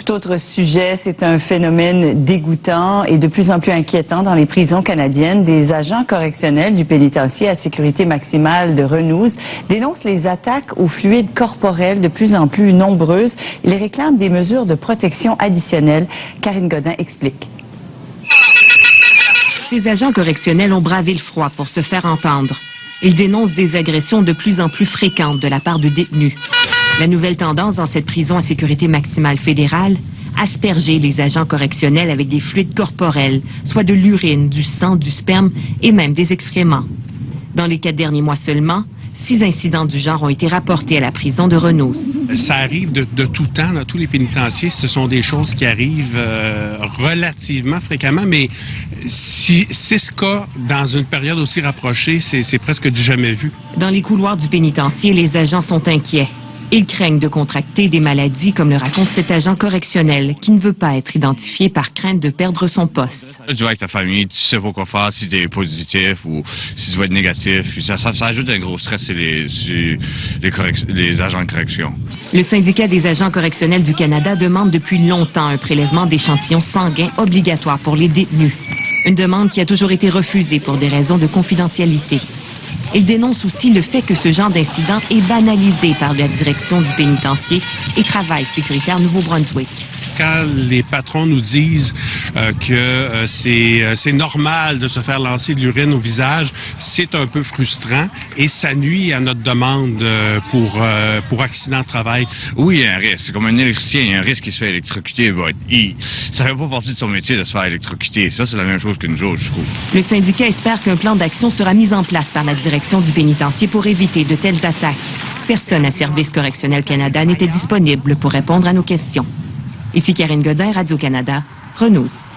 Tout autre sujet, c'est un phénomène dégoûtant et de plus en plus inquiétant dans les prisons canadiennes. Des agents correctionnels du pénitencier à sécurité maximale de Renouz dénoncent les attaques aux fluides corporels de plus en plus nombreuses. Ils réclament des mesures de protection additionnelles. Karine Godin explique. Ces agents correctionnels ont bravé le froid pour se faire entendre. Ils dénoncent des agressions de plus en plus fréquentes de la part de détenus. La nouvelle tendance dans cette prison à sécurité maximale fédérale, asperger les agents correctionnels avec des fluides corporels, soit de l'urine, du sang, du sperme et même des excréments. Dans les 4 derniers mois seulement, 6 incidents du genre ont été rapportés à la prison de Renouz. Ça arrive de tout temps dans tous les pénitenciers. Ce sont des choses qui arrivent relativement fréquemment, mais 6 cas dans une période aussi rapprochée, c'est presque du jamais vu. Dans les couloirs du pénitencier, les agents sont inquiets. Ils craignent de contracter des maladies, comme le raconte cet agent correctionnel, qui ne veut pas être identifié par crainte de perdre son poste. Tu vas avec ta famille, tu sais pas quoi faire si tu es positif ou si tu vas être négatif. Puis ça ajoute un gros stress sur les agents de correction. Le syndicat des agents correctionnels du Canada demande depuis longtemps un prélèvement d'échantillons sanguins obligatoire pour les détenus. Une demande qui a toujours été refusée pour des raisons de confidentialité. Il dénonce aussi le fait que ce genre d'incident est banalisé par la direction du pénitencier et Travail sécuritaire Nouveau-Brunswick. Quand les patrons nous disent que c'est normal de se faire lancer de l'urine au visage, c'est un peu frustrant et ça nuit à notre demande pour accident de travail. Oui, il y a un risque. C'est comme un électricien, il y a un risque qu'il se fait électrocuter. Ça ne fait pas partie de son métier de se faire électrocuter. Ça, c'est la même chose que nous autres, je trouve. Le syndicat espère qu'un plan d'action sera mis en place par la direction du pénitencier pour éviter de telles attaques. Personne à Service correctionnel Canada n'était disponible pour répondre à nos questions. Ici Karine Godin, Radio-Canada, Renouz.